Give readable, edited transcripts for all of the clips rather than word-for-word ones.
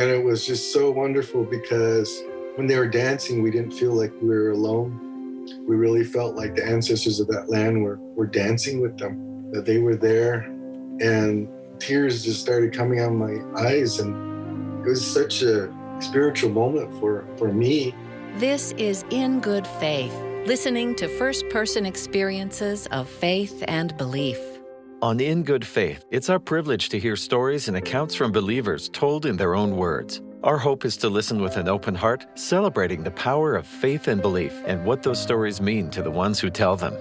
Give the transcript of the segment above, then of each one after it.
And it was just so wonderful because when they were dancing, we didn't feel like we were alone. We really felt like the ancestors of that land were dancing with them, that they were there. And tears just started coming out of my eyes. And it was such a spiritual moment for me. This is In Good Faith, listening to first-person experiences of faith and belief. On In Good Faith, it's our privilege to hear stories and accounts from believers told in their own words. Our hope is to listen with an open heart, celebrating the power of faith and belief and what those stories mean to the ones who tell them.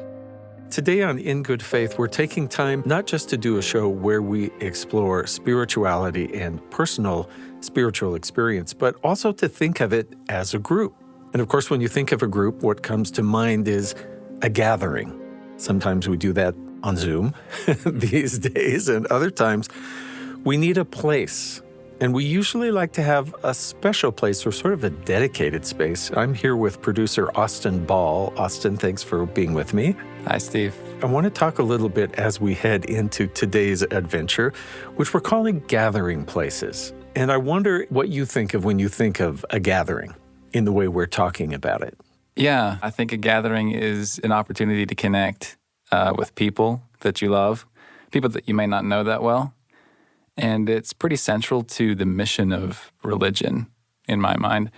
Today on In Good Faith, we're taking time not just to do a show where we explore spirituality and personal spiritual experience, but also to think of it as a group. And of course, when you think of a group, what comes to mind is a gathering. Sometimes we do that on Zoom these days, and other times we need a place. And we usually like to have a special place or sort of a dedicated space. I'm here with producer Austin Ball. Austin, thanks for being with me. Hi, Steve. I want to talk a little bit as we head into today's adventure, which we're calling Gathering Places. And I wonder what you think of when you think of a gathering in the way we're talking about it. Yeah, I think a gathering is an opportunity to connect with people that you love, people that you may not know that well. And it's pretty central to the mission of religion, in my mind.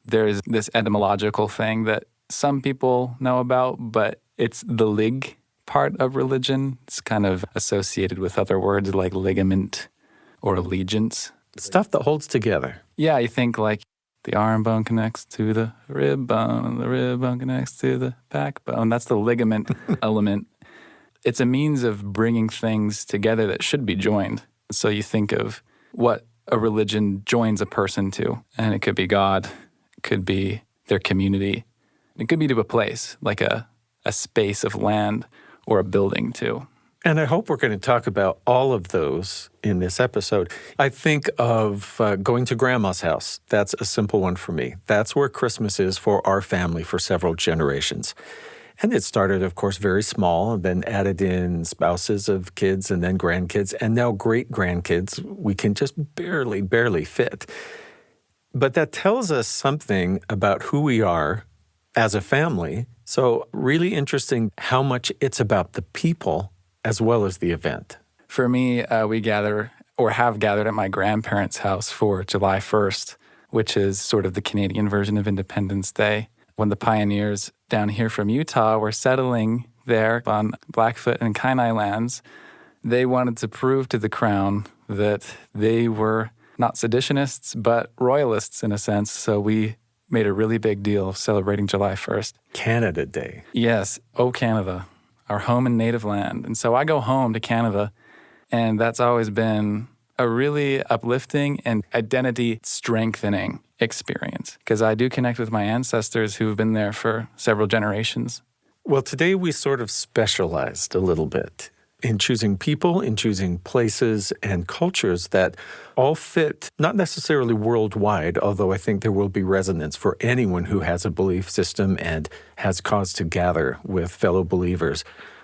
There's this etymological thing that some people know about, but it's the lig part of religion. It's kind of associated with other words like ligament or allegiance. Stuff that holds together. Yeah, you think like the arm bone connects to the rib bone connects to the backbone. That's the ligament element. It's a means of bringing things together that should be joined. So you think of what a religion joins a person to, and it could be God, it could be their community, it could be to a place, like a space of land or a building too. And I hope we're going to talk about all of those in this episode. I think of going to Grandma's house. That's a simple one for me. That's where Christmas is for our family for several generations. And it started, of course, very small, and then added in spouses of kids and then grandkids, and now great-grandkids. We can just barely fit. But that tells us something about who we are as a family. So really interesting how much it's about the people as well as the event. For me, we gather or have gathered at my grandparents' house for July 1st, which is sort of the Canadian version of Independence Day. When the pioneers down here from Utah were settling there on Blackfoot and Kainai lands, they wanted to prove to the Crown that they were not seditionists, but royalists in a sense. So we made a really big deal of celebrating July 1st. Canada Day. Yes. Oh, Canada, our home and native land. And so I go home to Canada, and that's always been a really uplifting and identity-strengthening experience because I do connect with my ancestors who've been there for several generations. Well, today we sort of specialized a little bit in choosing people, in choosing places and cultures that all fit, not necessarily worldwide, although I think there will be resonance for anyone who has a belief system and has cause to gather with fellow believers,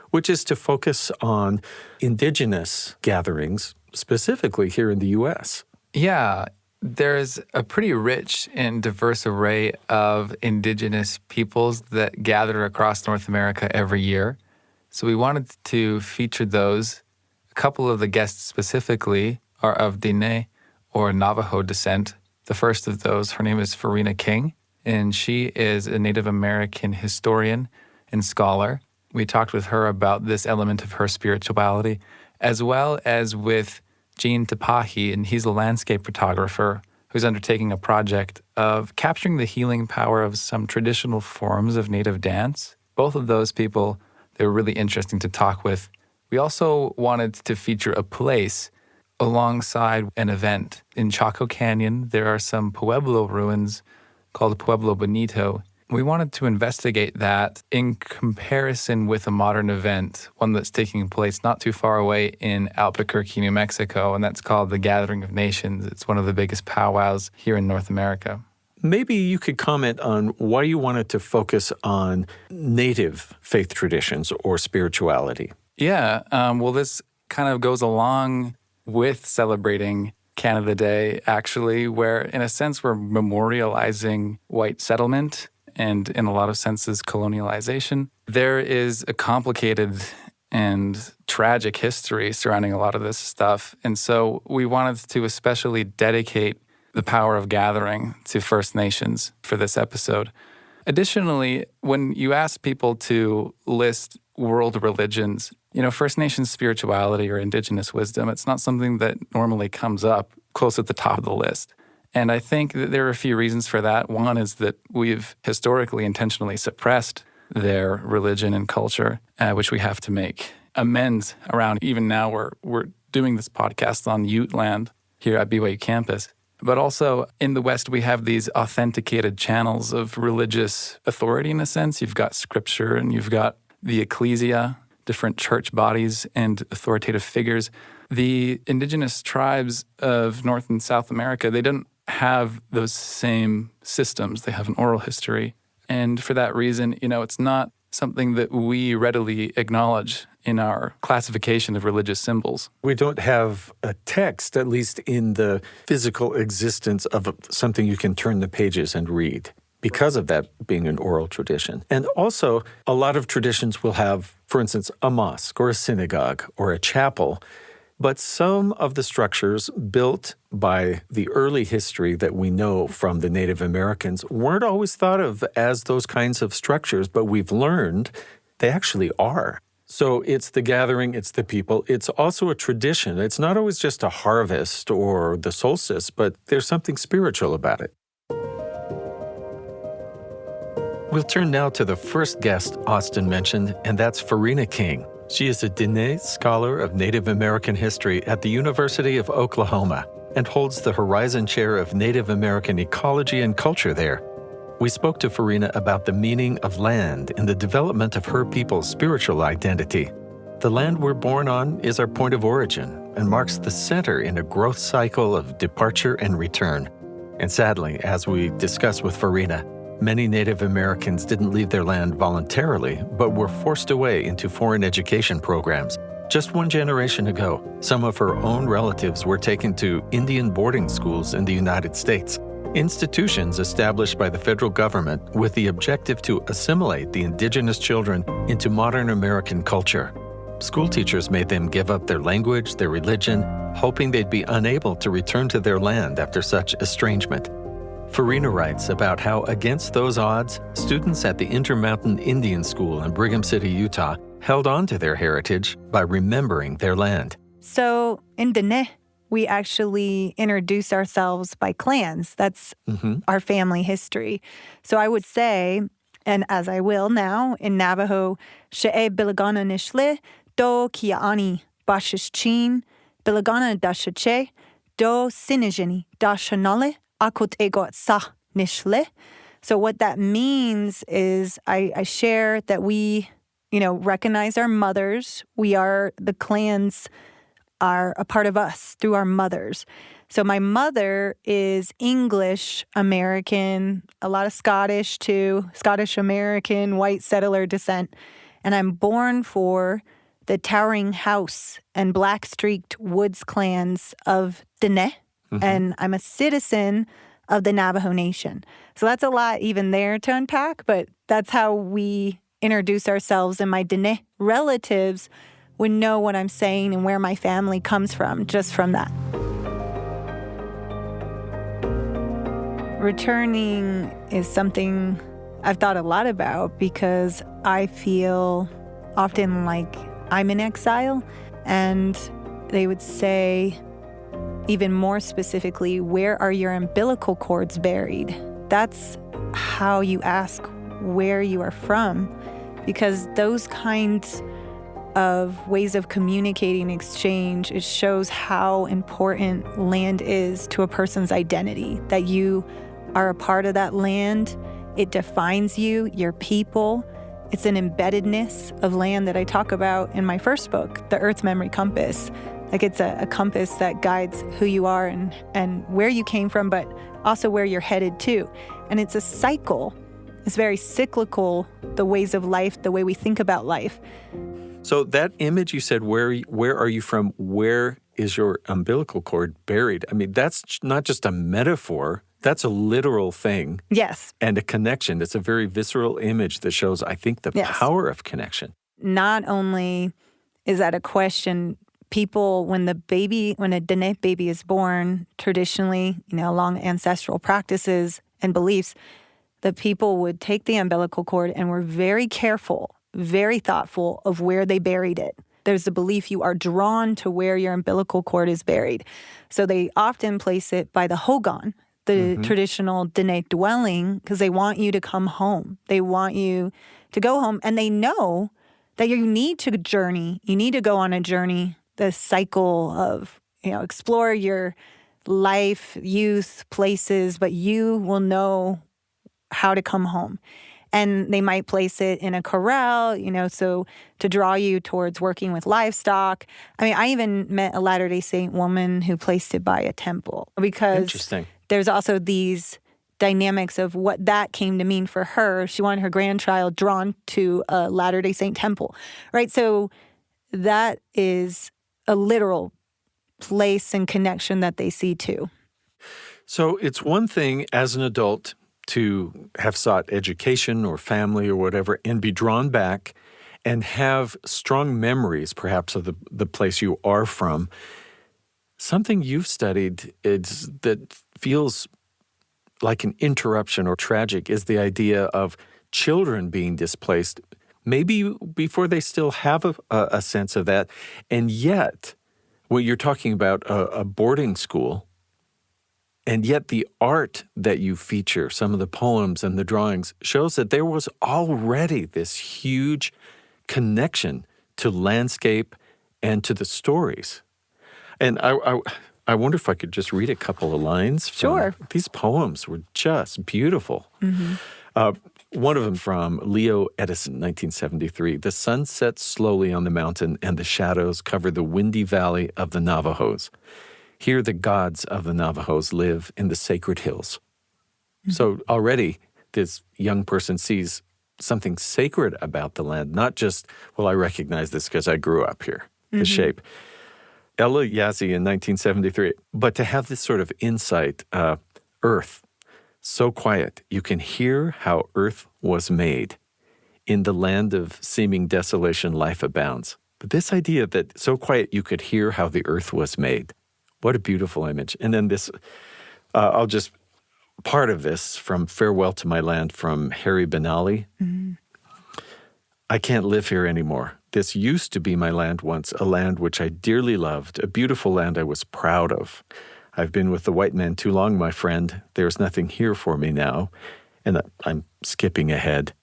which is to focus on indigenous gatherings, specifically here in the U.S. Yeah, there's a pretty rich and diverse array of indigenous peoples that gather across North America every year. So we wanted to feature those. A couple of the guests specifically are of Dine or Navajo descent. The first of those, her name is Farina King, and she is a Native American historian and scholar. We talked with her about this element of her spirituality, as well as with Eugene Tapahe, and he's a landscape photographer who's undertaking a project of capturing the healing power of some traditional forms of Native dance. Both of those people, they were really interesting to talk with. We also wanted to feature a place alongside an event. In Chaco Canyon, there are some Pueblo ruins called Pueblo Bonito. We wanted to investigate that in comparison with a modern event, one that's taking place not too far away in Albuquerque, New Mexico, and that's called the Gathering of Nations. It's one of the biggest powwows here in North America. Maybe you could comment on why you wanted to focus on native faith traditions or spirituality. Yeah, well, this kind of goes along with celebrating Canada Day, actually, where in a sense we're memorializing white settlement and in a lot of senses colonialization. There is a complicated and tragic history surrounding a lot of this stuff. And so we wanted to especially dedicate the power of gathering to First Nations for this episode. Additionally, when you ask people to list world religions, First Nations spirituality or Indigenous wisdom, it's not something that normally comes up close at the top of the list. And I think that there are a few reasons for that. One is that we've historically intentionally suppressed their religion and culture, which we have to make amends around. Even now, we're doing this podcast on Ute land here at BYU campus. But also in the West, we have these authenticated channels of religious authority in a sense. You've got scripture and you've got the ecclesia, different church bodies and authoritative figures. The indigenous tribes of North and South America, they don't have those same systems. They have an oral history. And for that reason, it's not something that we readily acknowledge in our classification of religious symbols. We don't have a text, at least in the physical existence of something you can turn the pages and read, because of that being an oral tradition. And also, a lot of traditions will have, for instance, a mosque or a synagogue or a chapel. But some of the structures built by the early history that we know from the Native Americans weren't always thought of as those kinds of structures, but we've learned they actually are. So it's the gathering, it's the people. It's also a tradition. It's not always just a harvest or the solstice, but there's something spiritual about it. We'll turn now to the first guest Austin mentioned, and that's Farina King. She is a Diné Scholar of Native American History at the University of Oklahoma and holds the Horizon Chair of Native American Ecology and Culture there. We spoke to Farina about the meaning of land and the development of her people's spiritual identity. The land we're born on is our point of origin and marks the center in a growth cycle of departure and return. And sadly, as we discussed with Farina, many Native Americans didn't leave their land voluntarily, but were forced away into foreign education programs. Just one generation ago, some of her own relatives were taken to Indian boarding schools in the United States, institutions established by the federal government with the objective to assimilate the indigenous children into modern American culture. School teachers made them give up their language, their religion, hoping they'd be unable to return to their land after such estrangement. Farina writes about how, against those odds, students at the Intermountain Indian School in Brigham City, Utah, held on to their heritage by remembering their land. So in Diné, we actually introduce ourselves by clans. That's our family history. So I would say, and as I will now, in Navajo, She'e Bilagana Nishle, Do Kiaani Bashishchin, Bilagana Dashache, Do Sinijini Dashanale, Akut Egot Sa Nishle. So what that means is I share that we, recognize our mothers. The clans are a part of us through our mothers. So my mother is English American, a lot of Scottish too, Scottish American, white settler descent. And I'm born for the Towering House and Black Streaked Woods clans of Diné. And I'm a citizen of the Navajo Nation. So that's a lot even there to unpack, but that's how we introduce ourselves, and my Diné relatives would know what I'm saying and where my family comes from just from that. Returning is something I've thought a lot about because I feel often like I'm in exile, and they would say, even more specifically, where are your umbilical cords buried? That's how you ask where you are from, because those kinds of ways of communicating exchange, it shows how important land is to a person's identity, that you are a part of that land. It defines you, your people. It's an embeddedness of land that I talk about in my first book, The Earth Memory Compass. Like it's a compass that guides who you are and where you came from, but also where you're headed to. And it's a cycle. It's very cyclical, the ways of life, the way we think about life. So that image you said, where are you from? Where is your umbilical cord buried? I mean, that's not just a metaphor. That's a literal thing. Yes. And a connection. It's a very visceral image that shows, I think, the power of connection. Not only is that a question, people, when a Dene baby is born, traditionally, along ancestral practices and beliefs, the people would take the umbilical cord and were very careful, very thoughtful of where they buried it. There's a belief you are drawn to where your umbilical cord is buried. So they often place it by the hogan, the traditional Dene dwelling, because they want you to come home. They want you to go home, and they know that you need to journey. You need to go on a journey, the cycle of, explore your life, youth, places, but you will know how to come home. And they might place it in a corral, so to draw you towards working with livestock. I mean, I even met a Latter-day Saint woman who placed it by a temple, because there's also these dynamics of what that came to mean for her. She wanted her grandchild drawn to a Latter-day Saint temple, right? So that is a literal place and connection that they see too. So it's one thing as an adult to have sought education or family or whatever and be drawn back and have strong memories, perhaps, of the place you are from. Something you've studied that feels like an interruption or tragic is the idea of children being displaced, maybe before they still have a sense of that. And yet, when you're talking about a boarding school, and yet the art that you feature, some of the poems and the drawings, shows that there was already this huge connection to landscape and to the stories. And I wonder if I could just read a couple of lines. Sure. These poems were just beautiful. One of them from Leo Edison, 1973. The sun sets slowly on the mountain, and the shadows cover the windy valley of the Navajos. Here the gods of the Navajos live in the sacred hills. So already this young person sees something sacred about the land, not just, well, I recognize this because I grew up here, the shape. Ella Yazzie in 1973. But to have this sort of insight, earth, so quiet, you can hear how earth was made. In the land of seeming desolation, life abounds. But this idea that so quiet you could hear how the earth was made. What a beautiful image. And then this, part of this from Farewell to My Land from Harry Benally. I can't live here anymore. This used to be my land once, a land which I dearly loved, a beautiful land I was proud of. I've been with the white man too long, my friend. There's nothing here for me now. And I'm skipping ahead.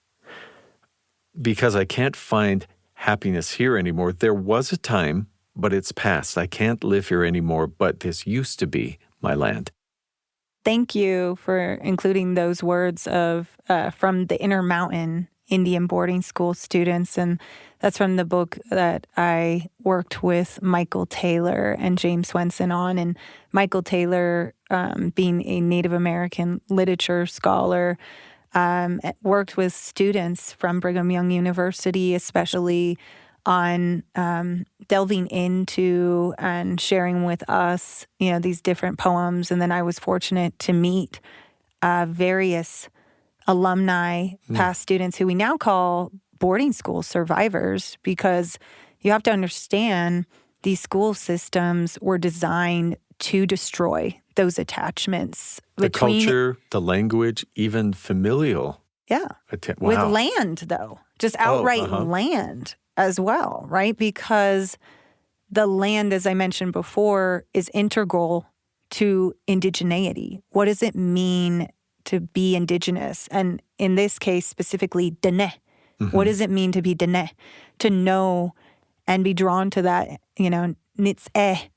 Because I can't find happiness here anymore. There was a time, but it's past. I can't live here anymore, but this used to be my land. Thank you for including those words of from the Intermountain Indian boarding school students. And that's from the book that I worked with Michael Taylor and James Swenson on. And Michael Taylor, being a Native American literature scholar, worked with students from Brigham Young University, especially on delving into and sharing with us, these different poems. And then I was fortunate to meet various alumni, past students who we now call boarding school survivors, because you have to understand these school systems were designed to destroy those attachments. The culture, the language, even familial. Yeah. Wow. With land, though. Just outright land as well, right? Because the land, as I mentioned before, is integral to indigeneity. What does it mean to be indigenous? And in this case, specifically, Dene. What does it mean to be Dene? To know and be drawn to that, nit's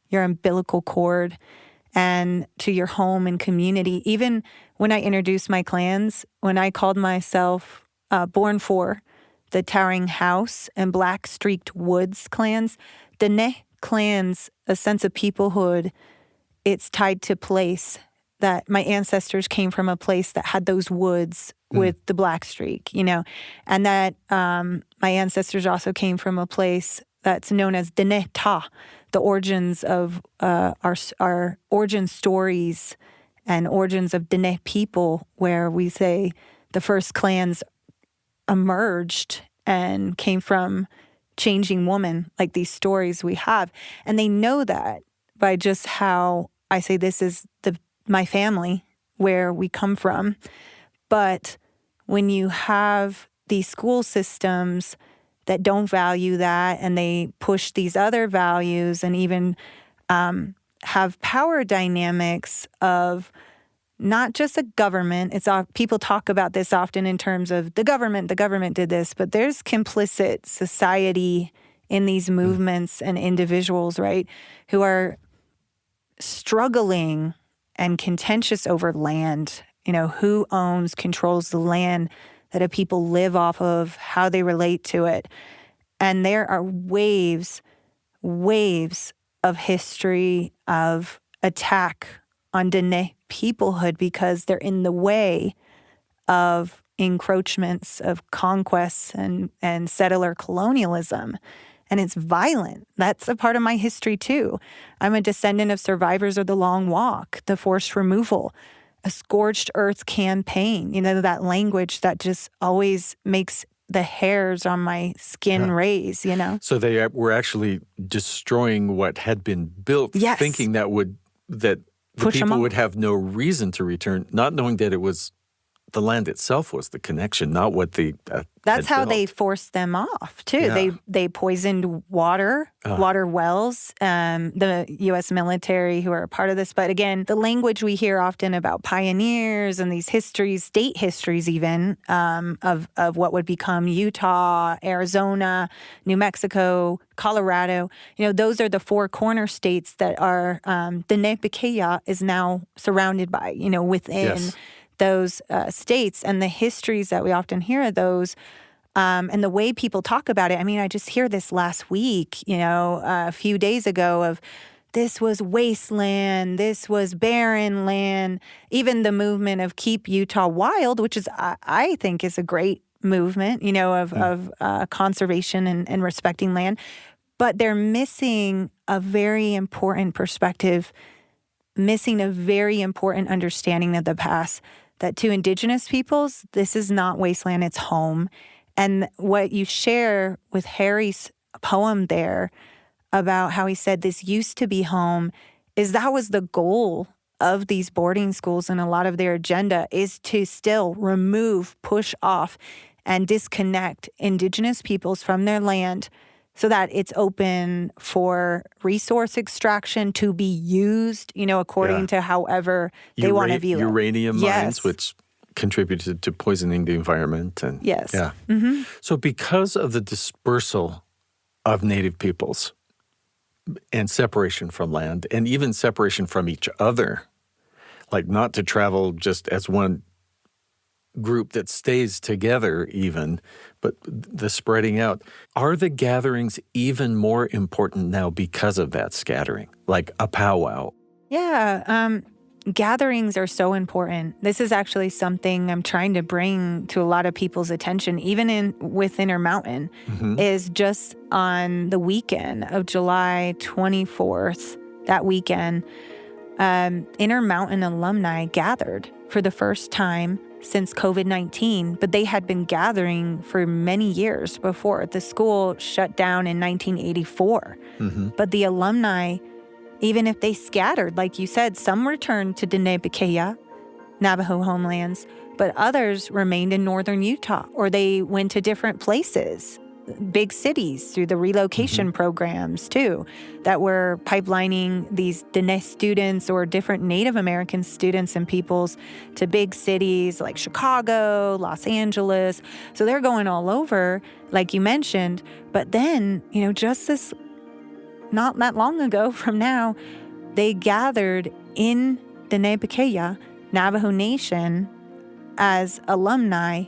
your umbilical cord, and to your home and community. Even when I introduced my clans, when I called myself Born For, the Towering House and Black Streaked Woods clans, Dene clans, a sense of peoplehood, it's tied to place, that my ancestors came from a place that had those woods with the black streak, and that my ancestors also came from a place that's known as Dene Ta, the origins of our origin stories and origins of Dene people, where we say the first clans emerged and came from changing woman, like these stories we have. And they know that by just how I say this is my family, where we come from. But when you have these school systems that don't value that, and they push these other values, and even have power dynamics of not just a government. People talk about this often in terms of the government did this, but there's complicit society in these movements and individuals, right, who are struggling and contentious over land. Who controls the land that a people live off of, how they relate to it. And there are waves of history of attack on Dene peoplehood because they're in the way of encroachments, of conquests and settler colonialism. And it's violent. That's a part of my history too. I'm a descendant of survivors of the Long Walk, the forced removal, a scorched earth campaign, that language that just always makes the hairs on my skin raise, So they were actually destroying what had been built, yes. thinking that the Push people would have no reason to return, not knowing that it was the land itself was the connection, not what the That's how they forced them off, too. Yeah. They poisoned water wells, the U.S. military who are a part of this. But again, the language we hear often about pioneers and these histories, state histories even, of what would become Utah, Arizona, New Mexico, Colorado, those are the four corner states that are Dene Bikeya is now surrounded by, within those states, and the histories that we often hear of those, and the way people talk about it. I mean, I just hear this last week, a few days ago, of this was wasteland, this was barren land. Even the movement of Keep Utah Wild, which is, I think, is a great movement, of conservation and respecting land. But they're missing a very important perspective, missing a very important understanding of the past. That to Indigenous peoples, this is not wasteland, it's home. And what you share with Harry's poem there about how he said this used to be home is that was the goal of these boarding schools, and a lot of their agenda is to still remove, push off, and disconnect Indigenous peoples from their land so that it's open for resource extraction to be used, according to however they want to view it. Uranium mines, which contributed to poisoning the environment. And yes. Yeah. Mm-hmm. So because of the dispersal of Native peoples and separation from land, and even separation from each other, like not to travel just as one group that stays together even, but the spreading out. Are the gatherings even more important now because of that scattering, like a powwow? Yeah, gatherings are so important. This is actually something I'm trying to bring to a lot of people's attention, even with Intermountain, is just on the weekend of July 24th, that weekend, Intermountain alumni gathered for the first time since COVID-19, but they had been gathering for many years before. The school shut down in 1984. But the alumni, even if they scattered, like you said, some returned to Dene Bikeya, Navajo homelands, but others remained in northern Utah, or they went to different places, big cities, through the relocation programs too, that were pipelining these Dene students or different Native American students and peoples to big cities like Chicago, Los Angeles. So they're going all over, like you mentioned. But then, just this, not that long ago from now, they gathered in Dene Bikeya, Navajo Nation, as alumni,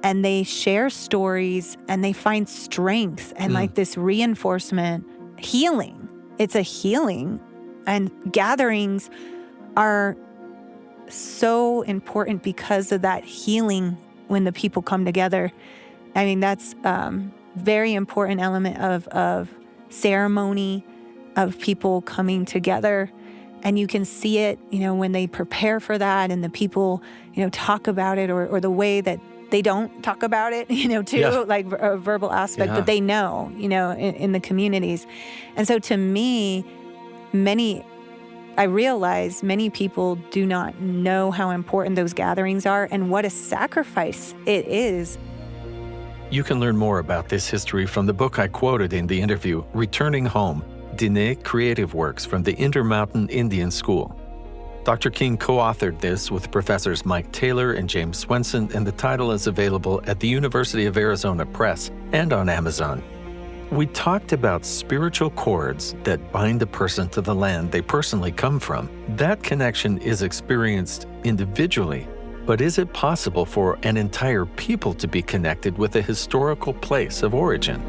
and they share stories and they find strength and like this reinforcement, healing. It's a healing. And gatherings are so important because of that healing when the people come together. I mean, that's very important element of ceremony of people coming together. And you can see it, when they prepare for that and the people, talk about it, or the way that they don't talk about it, too, like a verbal aspect that they know, in the communities. And so to me, I realize many people do not know how important those gatherings are and what a sacrifice it is. You can learn more about this history from the book I quoted in the interview, Returning Home, Dine Creative Works from the Intermountain Indian School. Dr. King co-authored this with professors Mike Taylor and James Swenson, and the title is available at the University of Arizona Press and on Amazon. We talked about spiritual cords that bind a person to the land they personally come from. That connection is experienced individually, but is it possible for an entire people to be connected with a historical place of origin?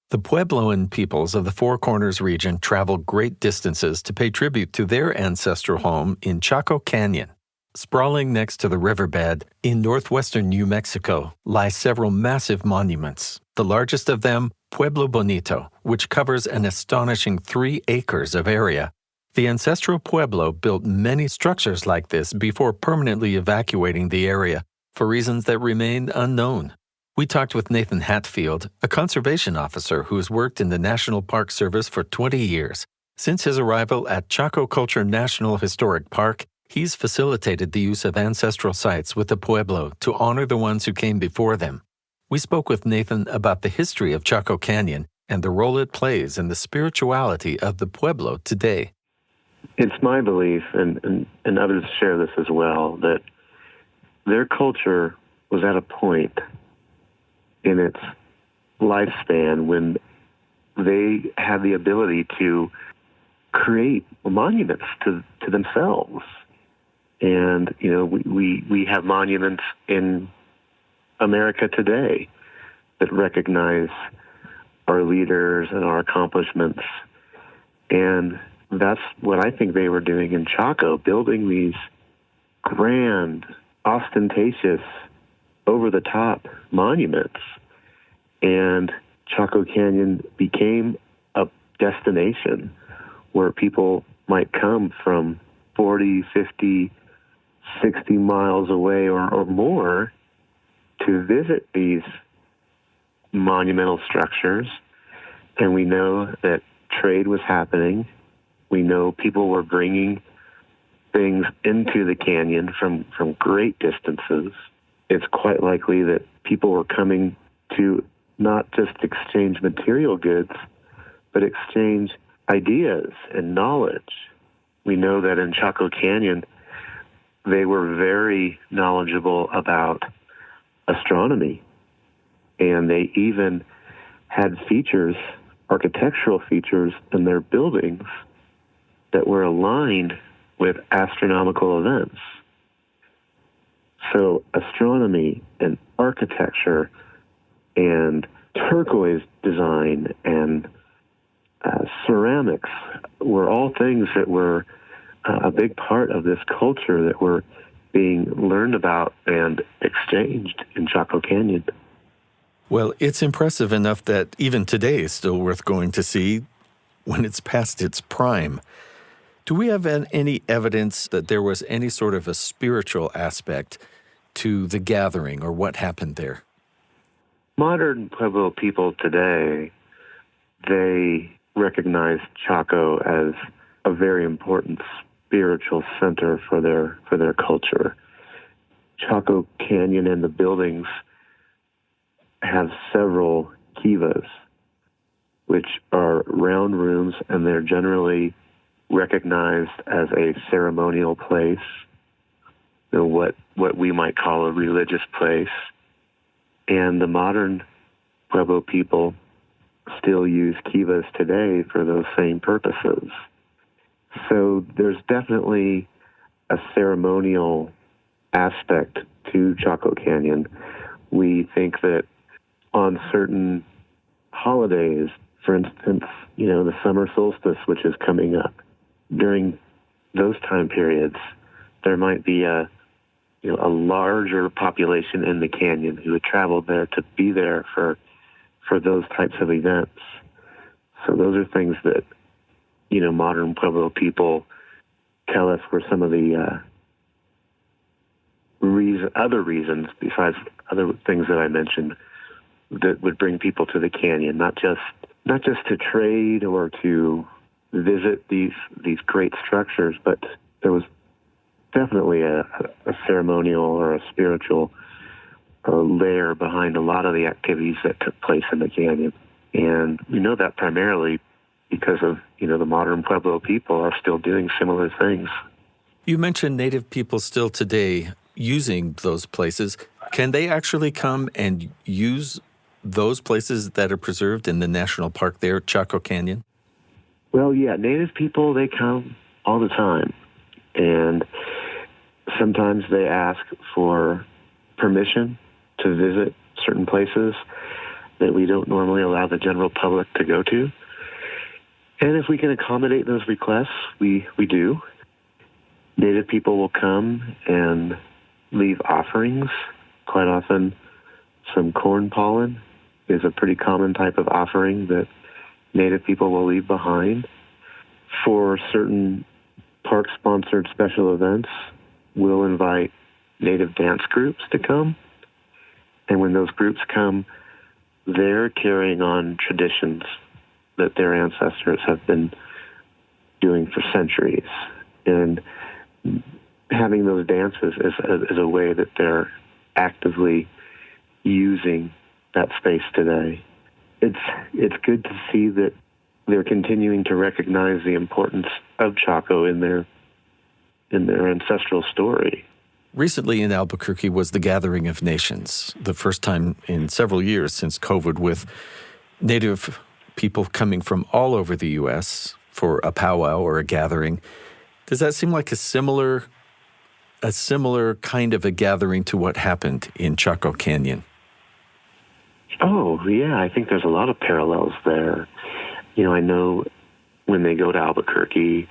The Puebloan peoples of the Four Corners region travel great distances to pay tribute to their ancestral home in Chaco Canyon. Sprawling next to the riverbed in northwestern New Mexico lie several massive monuments, the largest of them Pueblo Bonito, which covers an astonishing 3 acres of area. The ancestral Pueblo built many structures like this before permanently evacuating the area for reasons that remain unknown. We talked with Nathan Hadfield, a conservation officer who has worked in the National Park Service for 20 years. Since his arrival at Chaco Culture National Historic Park, he's facilitated the use of ancestral sites with the Pueblo to honor the ones who came before them. We spoke with Nathan about the history of Chaco Canyon and the role it plays in the spirituality of the Pueblo today. It's my belief, and others share this as well, that their culture was at a point in its lifespan when they had the ability to create monuments to themselves. And, we have monuments in America today that recognize our leaders and our accomplishments. And that's what I think they were doing in Chaco, building these grand, ostentatious, over-the-top monuments. And Chaco Canyon became a destination where people might come from 40, 50, 60 miles away or more to visit these monumental structures. And we know that trade was happening. We know people were bringing things into the canyon from great distances. It's quite likely that people were coming to not just exchange material goods, but exchange ideas and knowledge. We know that in Chaco Canyon, they were very knowledgeable about astronomy, and they even had features, architectural features in their buildings that were aligned with astronomical events. So astronomy and architecture and turquoise design and ceramics were all things that were a big part of this culture that were being learned about and exchanged in Chaco Canyon. Well, it's impressive enough that even today is still worth going to see when it's past its prime. Do we have any evidence that there was any sort of a spiritual aspect to the gathering or what happened there? Modern Pueblo people today, they recognize Chaco as a very important spiritual center for their culture. Chaco Canyon and the buildings have several kivas, which are round rooms, and they're generally recognized as a ceremonial place, what we might call a religious place. And the modern Pueblo people still use kivas today for those same purposes. So there's definitely a ceremonial aspect to Chaco Canyon. We think that on certain holidays, For instance, the summer solstice, which is coming up. During those time periods, there might be a larger population in the canyon who had traveled there to be there for those types of events. So those are things that, modern Pueblo people tell us were some of the other reasons, besides other things that I mentioned, that would bring people to the canyon, not just to trade or to visit these great structures, but there was definitely a ceremonial or a spiritual layer behind a lot of the activities that took place in the canyon. And we know that primarily because of, the modern Pueblo people are still doing similar things. You mentioned Native people still today using those places. Can they actually come and use those places that are preserved in the national park there, Chaco Canyon? Well, yeah, Native people, they come all the time. And sometimes they ask for permission to visit certain places that we don't normally allow the general public to go to. And if we can accommodate those requests, we do. Native people will come and leave offerings. Quite often, some corn pollen is a pretty common type of offering that Native people will leave behind. For certain park-sponsored special events, we'll invite Native dance groups to come. And when those groups come, they're carrying on traditions that their ancestors have been doing for centuries. And having those dances is a way that they're actively using that space today. It's good to see that they're continuing to recognize the importance of Chaco in their ancestral story. Recently in Albuquerque was the Gathering of Nations, the first time in several years since COVID, with Native people coming from all over the U.S. for a powwow or a gathering. Does that seem like a similar kind of a gathering to what happened in Chaco Canyon? Oh, yeah, I think there's a lot of parallels there. I know when they go to Albuquerque,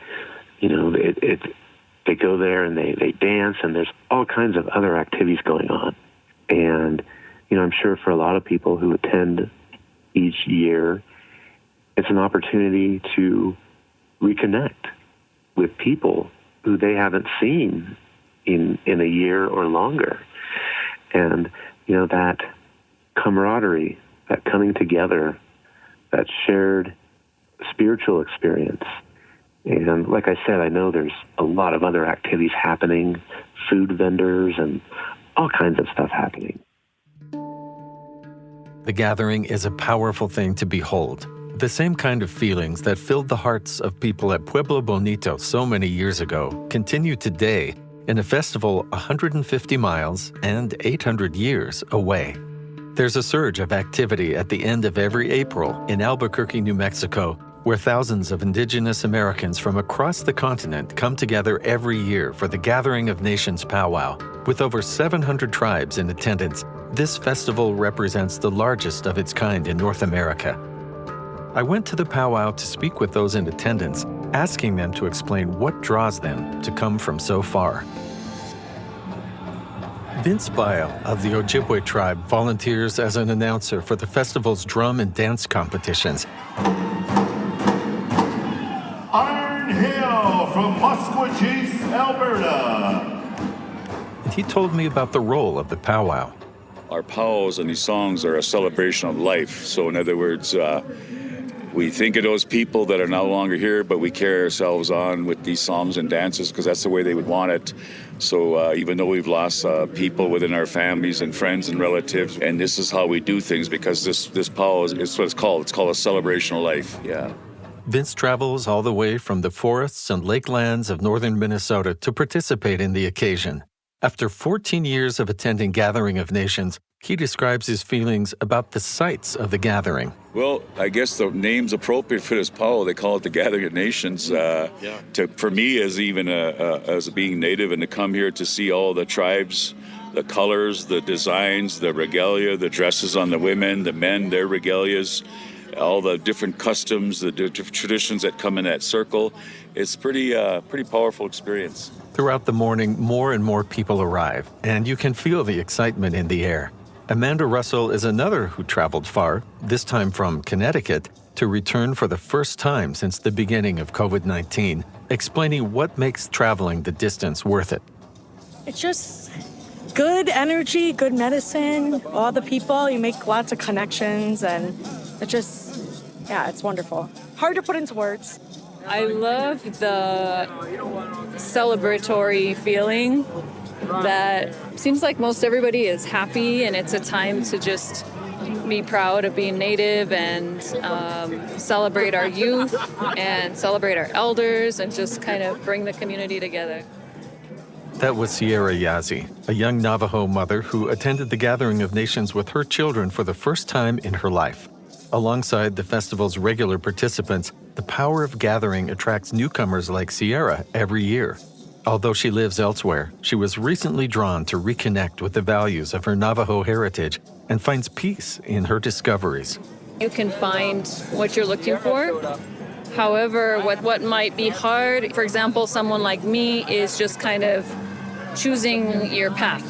they go there and they dance, and there's all kinds of other activities going on. And, I'm sure for a lot of people who attend each year, it's an opportunity to reconnect with people who they haven't seen in a year or longer. And, that camaraderie, that coming together, that shared spiritual experience. And like I said, I know there's a lot of other activities happening, food vendors and all kinds of stuff happening. The gathering is a powerful thing to behold. The same kind of feelings that filled the hearts of people at Pueblo Bonito so many years ago continue today in a festival 150 miles and 800 years away. There's a surge of activity at the end of every April in Albuquerque, New Mexico, where thousands of Indigenous Americans from across the continent come together every year for the Gathering of Nations powwow. With over 700 tribes in attendance, this festival represents the largest of its kind in North America. I went to the powwow to speak with those in attendance, asking them to explain what draws them to come from so far. Vince Bile of the Ojibwe tribe volunteers as an announcer for the festival's drum and dance competitions. Iron Hill from Musqueam, Alberta. And he told me about the role of the powwow. Our powwows and these songs are a celebration of life. So in other words, we think of those people that are no longer here, but we carry ourselves on with these songs and dances because that's the way they would want it. So even though we've lost people within our families and friends and relatives, and this is how we do things because this powwow is what it's called. It's called a celebration of life, yeah. Vince travels all the way from the forests and lakelands of northern Minnesota to participate in the occasion. After 14 years of attending Gathering of Nations, he describes his feelings about the sites of the gathering. Well, I guess the name's appropriate for this powwow. They call it the Gathering of Nations. For me, as being Native, and to come here to see all the tribes, the colors, the designs, the regalia, the dresses on the women, the men, their regalias, all the different customs, the different traditions that come in that circle. It's pretty powerful experience. Throughout the morning, more and more people arrive, and you can feel the excitement in the air. Amanda Russell is another who traveled far, this time from Connecticut, to return for the first time since the beginning of COVID-19, explaining what makes traveling the distance worth it. It's just good energy, good medicine, all the people, you make lots of connections, and it's wonderful. Hard to put into words. I love the celebratory feeling that seems like most everybody is happy, and it's a time to just be proud of being Native and celebrate our youth and celebrate our elders and just kind of bring the community together. That was Sierra Yazzie, a young Navajo mother who attended the Gathering of Nations with her children for the first time in her life. Alongside the festival's regular participants, the power of gathering attracts newcomers like Sierra every year. Although she lives elsewhere, she was recently drawn to reconnect with the values of her Navajo heritage and finds peace in her discoveries. You can find what you're looking for. However, what might be hard, for example, someone like me is just kind of choosing your path.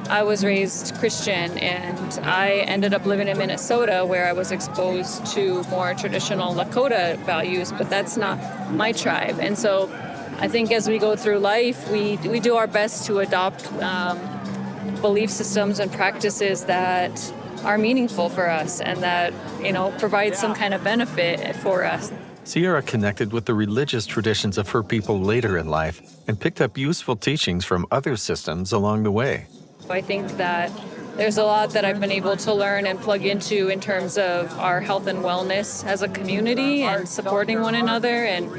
I was raised Christian, and I ended up living in Minnesota where I was exposed to more traditional Lakota values, but that's not my tribe. And so I think as we go through life, we do our best to adopt belief systems and practices that are meaningful for us and that, provide some kind of benefit for us. Sierra connected with the religious traditions of her people later in life and picked up useful teachings from other systems along the way. I think that there's a lot that I've been able to learn and plug into in terms of our health and wellness as a community and supporting one another and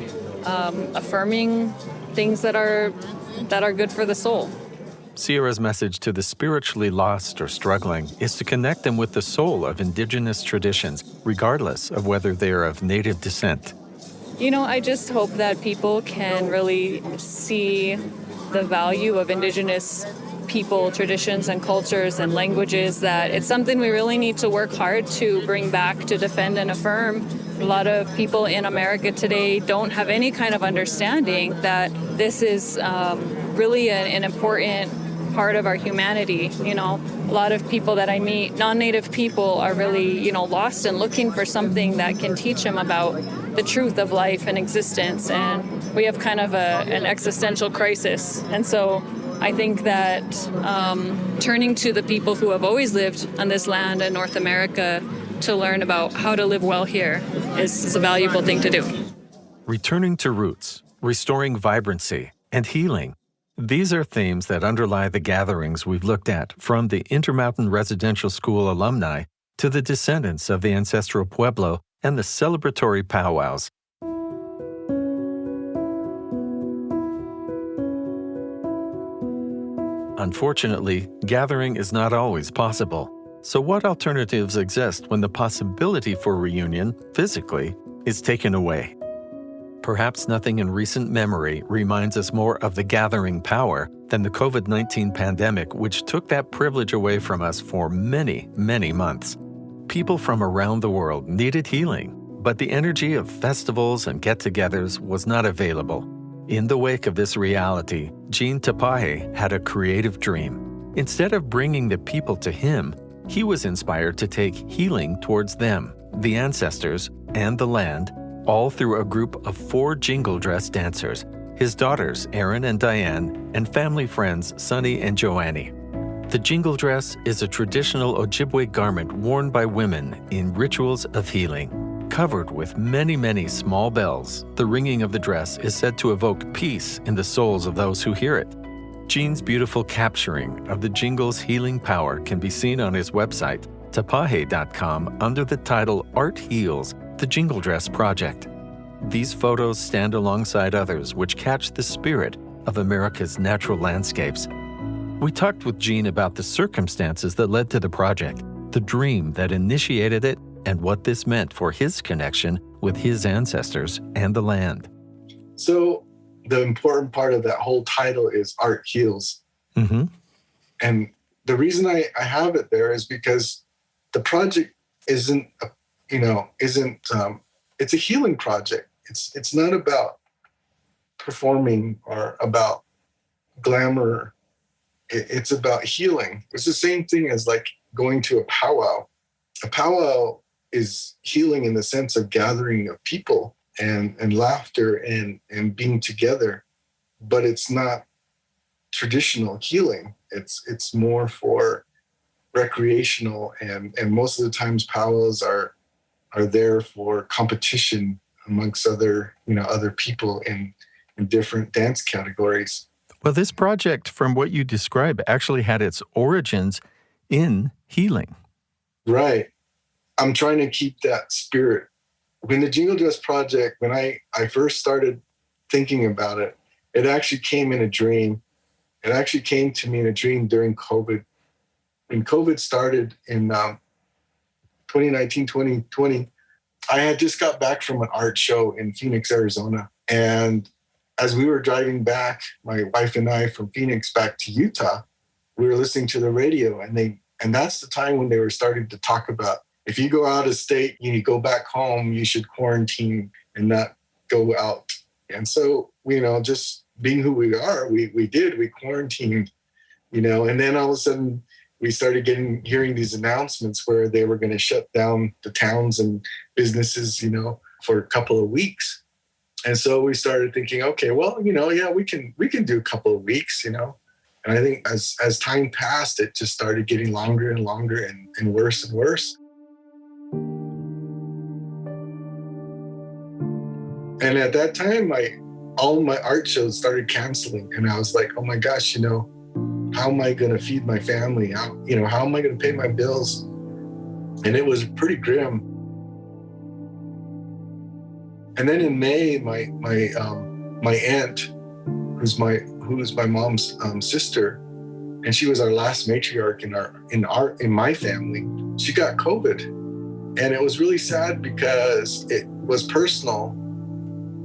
affirming things that are good for the soul. Sierra's message to the spiritually lost or struggling is to connect them with the soul of Indigenous traditions, regardless of whether they are of Native descent. I just hope that people can really see the value of Indigenous people, traditions, and cultures and languages, that it's something we really need to work hard to bring back, to defend and affirm. A lot of people in America today don't have any kind of understanding that this is really an important part of our humanity. A lot of people that I meet, non-Native people, are really, lost and looking for something that can teach them about the truth of life and existence. And we have kind of an existential crisis. And so I think that turning to the people who have always lived on this land in North America to learn about how to live well here is a valuable thing to do. Returning to roots, restoring vibrancy, and healing. These are themes that underlie the gatherings we've looked at, from the Intermountain Residential School alumni to the descendants of the ancestral Pueblo and the celebratory powwows. Unfortunately, gathering is not always possible. So what alternatives exist when the possibility for reunion, physically, is taken away? Perhaps nothing in recent memory reminds us more of the gathering power than the COVID-19 pandemic, which took that privilege away from us for many, many months. People from around the world needed healing, but the energy of festivals and get-togethers was not available. In the wake of this reality, Eugene Tapahe had a creative dream. Instead of bringing the people to him, he was inspired to take healing towards them, the ancestors, and the land, all through a group of 4 jingle dress dancers, his daughters Erin and Diane, and family friends Sunny and Joannie. The jingle dress is a traditional Ojibwe garment worn by women in rituals of healing. Covered with many, many small bells, the ringing of the dress is said to evoke peace in the souls of those who hear it. Gene's beautiful capturing of the jingle's healing power can be seen on his website, tapahe.com, under the title Art Heals, the Jingle Dress Project. These photos stand alongside others which catch the spirit of America's natural landscapes. We talked with Gene about the circumstances that led to the project, the dream that initiated it, and what this meant for his connection with his ancestors and the land. So the important part of that whole title is Art Heals. Mm-hmm. And the reason I have it there is because the project isn't, it's a healing project. It's not about performing or about glamour. It's about healing. It's the same thing as like going to a powwow. A powwow is healing in the sense of gathering of people and laughter and being together, but it's not traditional healing. It's more for recreational, and most of the times powwows are there for competition amongst other people in different dance categories. Well, this project, from what you describe, actually had its origins in healing. Right. I'm trying to keep that spirit. When the Jingle Dress Project, when I first started thinking about it, it actually came in a dream. It actually came to me in a dream during COVID. When COVID started in 2019, 2020, I had just got back from an art show in Phoenix, Arizona. And as we were driving back, my wife and I, from Phoenix back to Utah, we were listening to the radio, and that's the time when they were starting to talk about, if you go out of state, you go back home, you should quarantine and not go out. And so, just being who we are, we quarantined, and then all of a sudden we started hearing these announcements where they were going to shut down the towns and businesses, for a couple of weeks. And so we started thinking, okay, well, yeah, we can do a couple of weeks, And I think as time passed, it just started getting longer and longer and worse and worse. And at that time, all my art shows started canceling. And I was like, oh my gosh, how am I going to feed my family? How am I going to pay my bills? And it was pretty grim. And then in May, my aunt, who's my mom's sister, and she was our last matriarch in my family, she got COVID. And it was really sad because it was personal.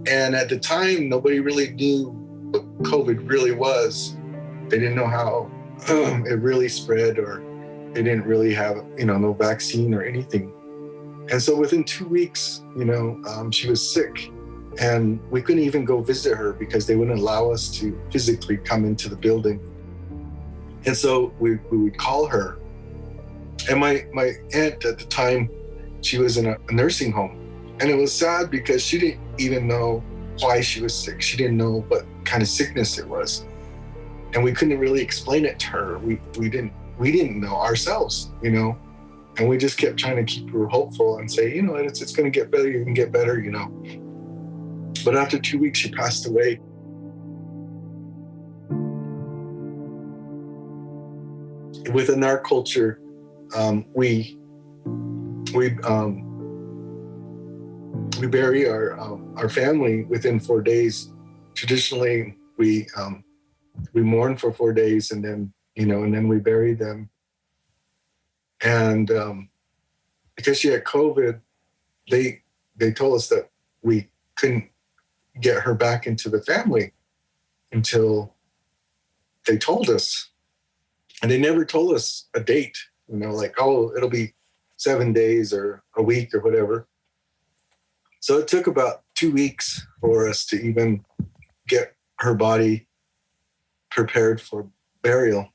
And at the time, nobody really knew what COVID really was. They didn't know how it really spread, or they didn't really have, no vaccine or anything. And so within 2 weeks, she was sick, and we couldn't even go visit her because they wouldn't allow us to physically come into the building. And so we would call her. And my aunt at the time, she was in a nursing home. And it was sad because she didn't even know why she was sick. She didn't know what kind of sickness it was. And we couldn't really explain it to her. We didn't know ourselves, And we just kept trying to keep her hopeful and say, it's going to get better. You can get better, But after 2 weeks, she passed away. Within our culture, we bury our family within 4 days. Traditionally, we mourn for 4 days, and then we bury them. And because she had COVID, they told us that we couldn't get her back into the family until they told us. And they never told us a date, like, oh, it'll be 7 days or a week or whatever. So it took about 2 weeks for us to even get her body prepared for burial.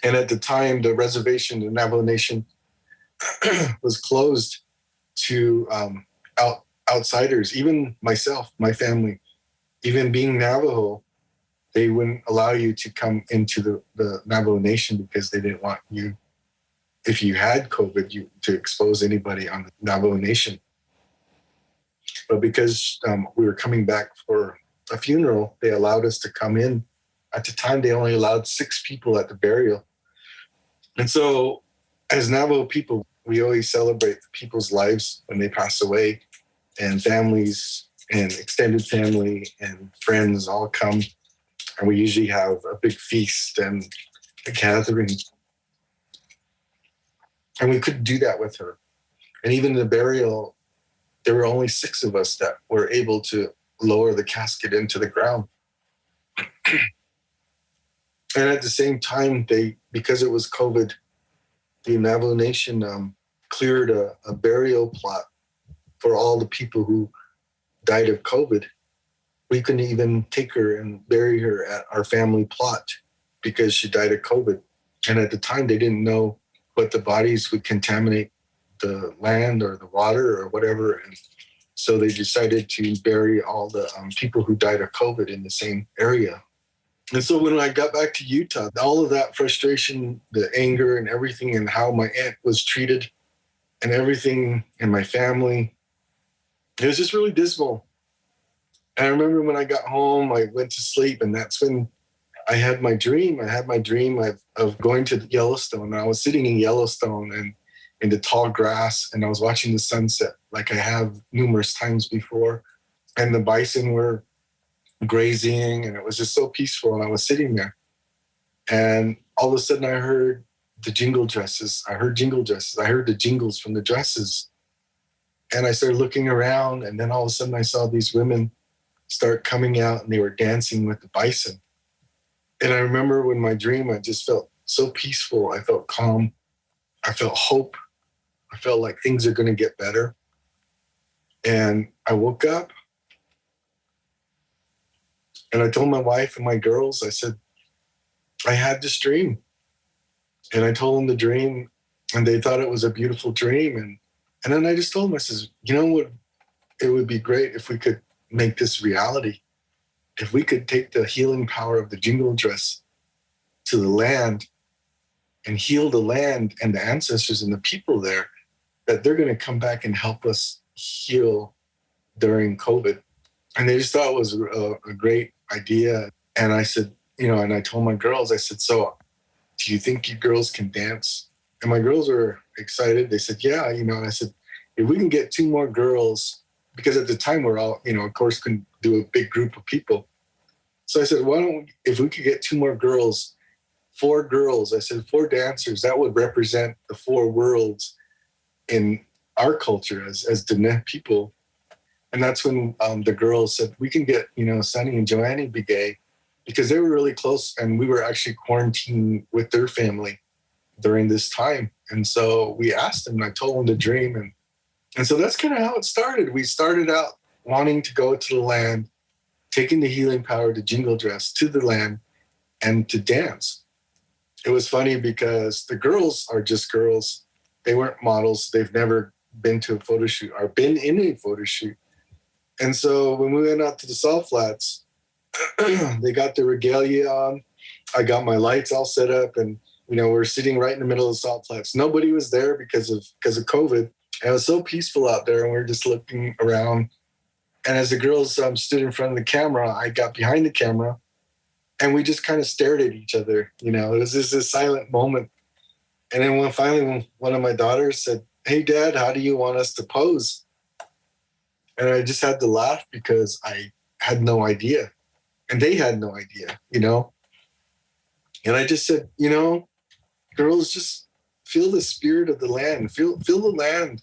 And at the time, the reservation, the Navajo Nation, was closed to outsiders, even myself, my family. Even being Navajo, they wouldn't allow you to come into the Navajo Nation because they didn't want you, if you had COVID, to expose anybody on the Navajo Nation. But because we were coming back for a funeral, they allowed us to come in. At the time, they only allowed 6 people at the burial. And so as Navajo people, we always celebrate the people's lives when they pass away, and families and extended family and friends all come. And we usually have a big feast and a gathering. And we couldn't do that with her. And even the burial, there were only 6 of us that were able to lower the casket into the ground. And at the same time, because it was COVID, the Navajo Nation cleared a burial plot for all the people who died of COVID. We couldn't even take her and bury her at our family plot because she died of COVID. And at the time, they didn't know what the bodies would contaminate the land or the water or whatever. And so they decided to bury all the people who died of COVID in the same area. And so when I got back to Utah, all of that frustration, the anger and everything, and how my aunt was treated and everything in my family, it was just really dismal. And I remember when I got home, I went to sleep, and that's when I had my dream. I had my dream of going to Yellowstone. And I was sitting in Yellowstone and in the tall grass, and I was watching the sunset like I have numerous times before. And the bison were grazing, and it was just so peaceful. And I was sitting there, and all of a sudden I heard the jingle dresses. I heard jingle dresses. I heard the jingles from the dresses. And I started looking around, and then all of a sudden I saw these women start coming out, and they were dancing with the bison. And I remember when my dream, I just felt so peaceful. I felt calm. I felt hope. I felt like things are going to get better. And I woke up, and I told my wife and my girls, I said, I had this dream. And I told them the dream, and they thought it was a beautiful dream. And then I just told them, I says, you know what? It would be great if we could make this reality. If we could take the healing power of the jingle dress to the land and heal the land and the ancestors and the people there, that they're going to come back and help us heal during COVID. And they just thought it was a great idea. And I said, and I told my girls, I said, so do you think you girls can dance? And my girls were excited. They said, yeah, and I said, if we can get 2 more girls, because at the time we're all, of course, couldn't do a big group of people. So I said, if we could get 2 more girls, 4 girls, I said, 4 dancers, that would represent the 4 worlds in our culture as Dine people. And that's when the girls said, we can get, Sunny and Joanne Begay, because they were really close, and we were actually quarantined with their family during this time. And so we asked them, and I told them the dream. And so that's kind of how it started. We started out wanting to go to the land, taking the healing power to jingle dress to the land and to dance. It was funny because the girls are just girls. They weren't models. They've never been to a photo shoot or been in a photo shoot. And so when we went out to the salt flats, they got the regalia on. I got my lights all set up, and we're sitting right in the middle of the salt flats. Nobody was there because of COVID. And it was so peaceful out there, and we were just looking around. And as the girls stood in front of the camera, I got behind the camera, and we just kind of stared at each other. It was just a silent moment. And then when one of my daughters said, "Hey, Dad, how do you want us to pose?" And I just had to laugh because I had no idea. And they had no idea, And I just said, girls, just feel the spirit of the land, feel the land,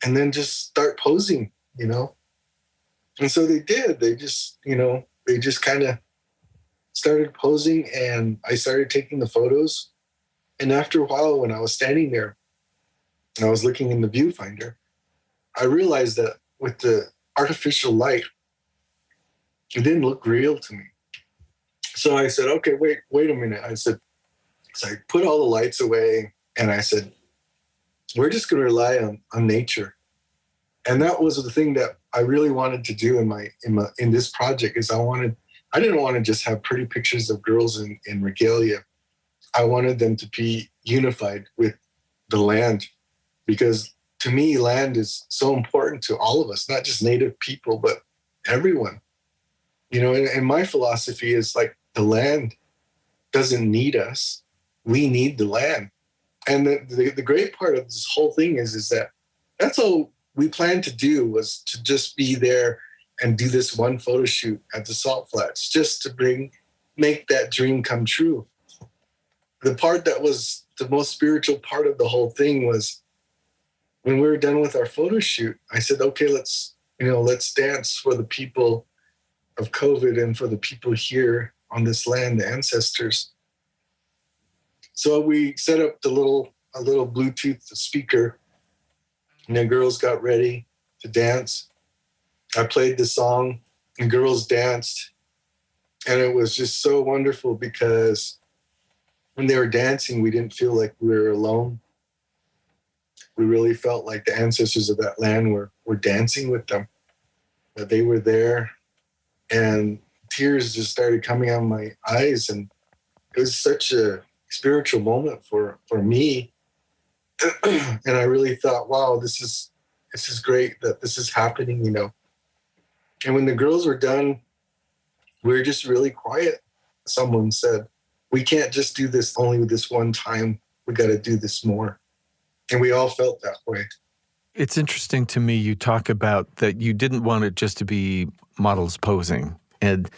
and then just start posing, And so they did. They just, they just kind of started posing, and I started taking the photos. And after a while, when I was standing there and I was looking in the viewfinder, I realized that with the artificial light, it didn't look real to me. So I said, okay, wait a minute. So I put all the lights away, and I said, we're just going to rely on nature. And that was the thing that I really wanted to do in this project is I didn't want to just have pretty pictures of girls in regalia. I wanted them to be unified with the land, because to me, land is so important to all of us, not just Native people, but everyone. And my philosophy is like the land doesn't need us. We need the land. And the great part of this whole thing is that that's all we planned to do, was to just be there and do this one photo shoot at the salt flats, just to make that dream come true. The part that was the most spiritual part of the whole thing was when we were done with our photo shoot, I said, okay, let's dance for the people of COVID and for the people here on this land, the ancestors. So we set up the little a little Bluetooth speaker, and the girls got ready to dance. I played the song, and girls danced. And it was just so wonderful because when they were dancing, we didn't feel like we were alone. We really felt like the ancestors of that land were dancing with them, that they were there. And tears just started coming out of my eyes. And it was such a spiritual moment for me. And I really thought, wow, this is great that this is happening, you know. And when the girls were done, we were just really quiet. Someone said, we can't just do this only this one time. We got to do this more. And we all felt that way. It's interesting to me you talk about that you didn't want it just to be models posing. And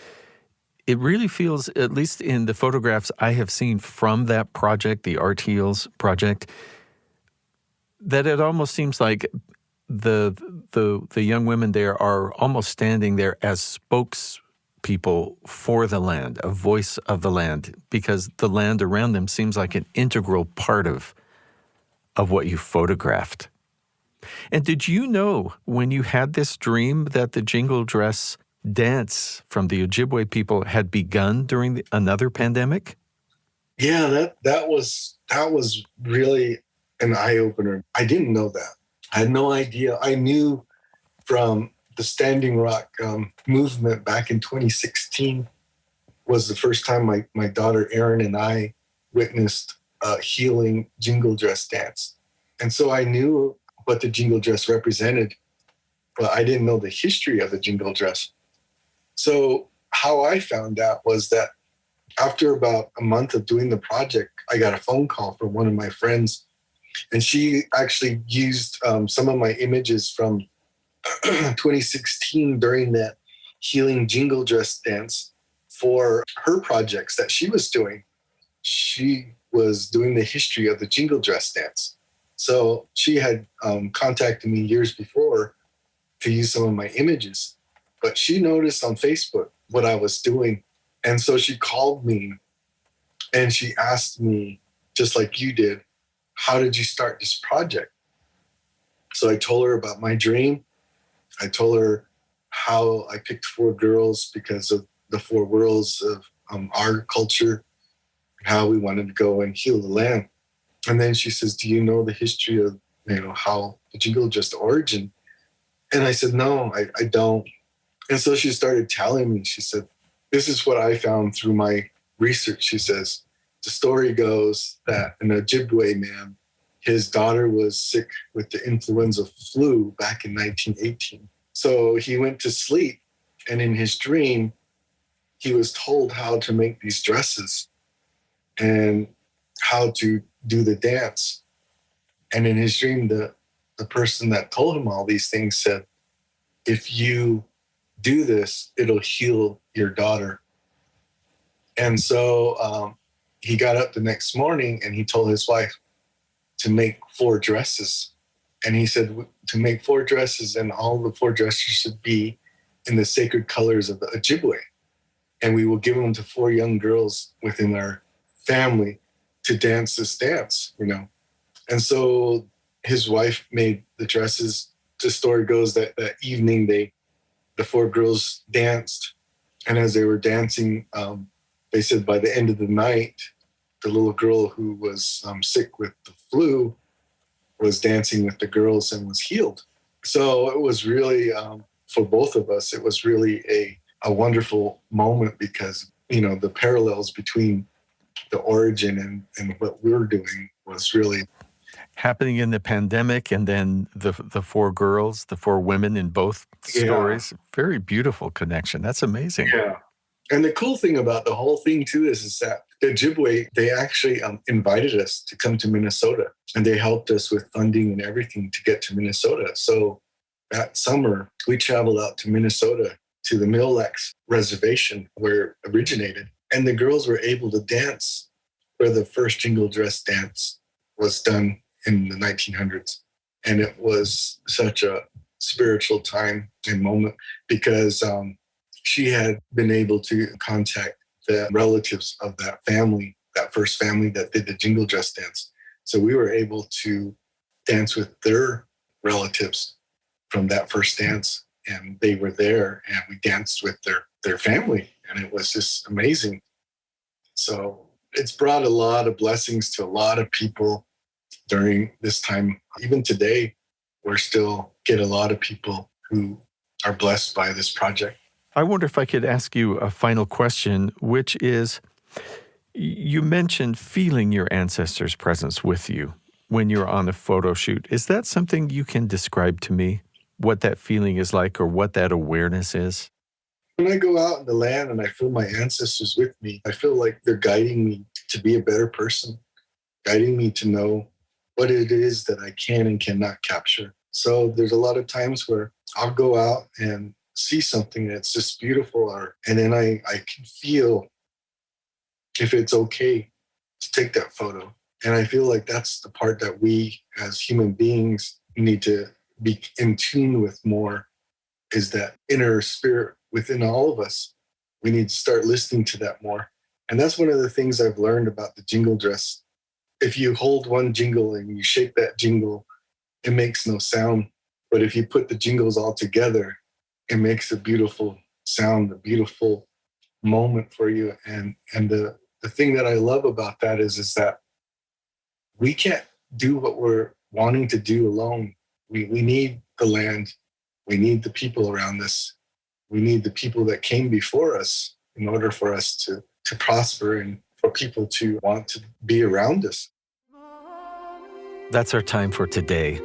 it really feels, at least in the photographs I have seen from that project, the Art Heals project, that it almost seems like the young women there are almost standing there as spokespeople for the land, a voice of the land, because the land around them seems like an integral part of what you photographed. And did you know when you had this dream that the jingle dress dance from the Ojibwe people had begun during another pandemic? Yeah, that was really an eye-opener. I didn't know that. I had no idea. I knew from the Standing Rock movement back in 2016 was the first time my daughter Erin and I witnessed a healing jingle dress dance. And so I knew what the jingle dress represented, but I didn't know the history of the jingle dress. So how I found out was that after about a month of doing the project, I got a phone call from one of my friends, and she actually used some of my images from 2016 during that healing jingle dress dance for her projects that she was doing. She was doing the history of the jingle dress dance. So she had contacted me years before to use some of my images, but she noticed on Facebook what I was doing. And so she called me and she asked me, just like you did, how did you start this project? So I told her about my dream. I told her how I picked 4 girls because of the 4 worlds of our culture, how we wanted to go and heal the land. And then she says, do you know the history of, how the jingle dress origin? And I said, no, I don't. And so she started telling me, she said, this is what I found through my research. She says, the story goes that an Ojibwe man, his daughter was sick with the influenza flu back in 1918. So he went to sleep, and in his dream, he was told how to make these dresses and how to do the dance. And in his dream, the person that told him all these things said, if you do this, it'll heal your daughter. And so he got up the next morning and he told his wife to make 4 dresses. And he said to make 4 dresses, and all the 4 dresses should be in the sacred colors of the Ojibwe. And we will give them to 4 young girls within our family to dance this dance, And so his wife made the dresses. The story goes that that evening the 4 girls danced. And as they were dancing, they said by the end of the night, the little girl who was sick with the flu was dancing with the girls and was healed. So it was really, for both of us, it was really a wonderful moment because, the parallels between the origin and what we were doing was really happening in the pandemic, and then the 4 girls, the 4 women in both stories. Very beautiful connection. That's amazing. Yeah. And the cool thing about the whole thing, too, is that the Ojibwe, they actually invited us to come to Minnesota, and they helped us with funding and everything to get to Minnesota. So that summer, we traveled out to Minnesota to the Mille-Lacs Reservation where it originated. And the girls were able to dance where the first jingle dress dance was done in the 1900s. And it was such a spiritual time and moment because she had been able to contact the relatives of that family, that first family that did the jingle dress dance. So we were able to dance with their relatives from that first dance, and they were there, and we danced with their family, and it was just amazing. So it's brought a lot of blessings to a lot of people during this time. Even today, we're still get a lot of people who are blessed by this project. I wonder if I could ask you a final question, which is, you mentioned feeling your ancestors' presence with you when you're on a photo shoot. Is that something you can describe to me, what that feeling is like or what that awareness is? When I go out in the land and I feel my ancestors with me, I feel like they're guiding me to be a better person, guiding me to know what it is that I can and cannot capture. So there's a lot of times where I'll go out and see something that's just beautiful, and then I can feel if it's okay to take that photo. And I feel like that's the part that we as human beings need to be in tune with more, is that inner spirit within all of us. We need to start listening to that more. And that's one of the things I've learned about the jingle dress. If you hold one jingle and you shake that jingle, it makes no sound. But if you put the jingles all together, it makes a beautiful sound, a beautiful moment for you. And the thing that I love about that is that we can't do what we're wanting to do alone. We need the land. We need the people around us. We need the people that came before us in order for us to prosper and for people to want to be around us. That's our time for today.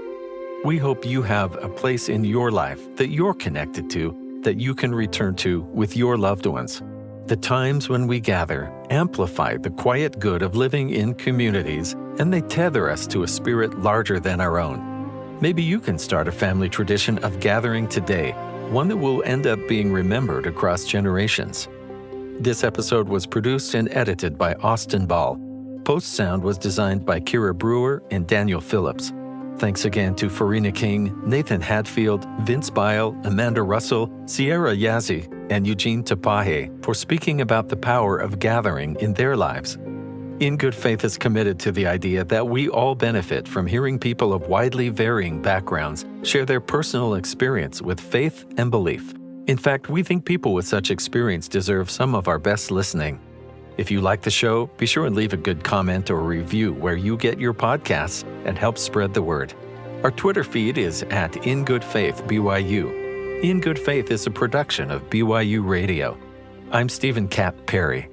We hope you have a place in your life that you're connected to, that you can return to with your loved ones. The times when we gather amplify the quiet good of living in communities, and they tether us to a spirit larger than our own. Maybe you can start a family tradition of gathering today, one that will end up being remembered across generations. This episode was produced and edited by Austin Ball. Post sound was designed by Kira Brewer and Daniel Phillips. Thanks again to Farina King, Nathan Hadfield, Vince Bile, Amanda Russell, Sierra Yazzie, and Eugene Tapahe for speaking about the power of gathering in their lives. In Good Faith is committed to the idea that we all benefit from hearing people of widely varying backgrounds share their personal experience with faith and belief. In fact, we think people with such experience deserve some of our best listening. If you like the show, be sure and leave a good comment or review where you get your podcasts and help spread the word. Our Twitter feed is at InGoodFaithBYU. In Good Faith is a production of BYU Radio. I'm Stephen Cap Perry.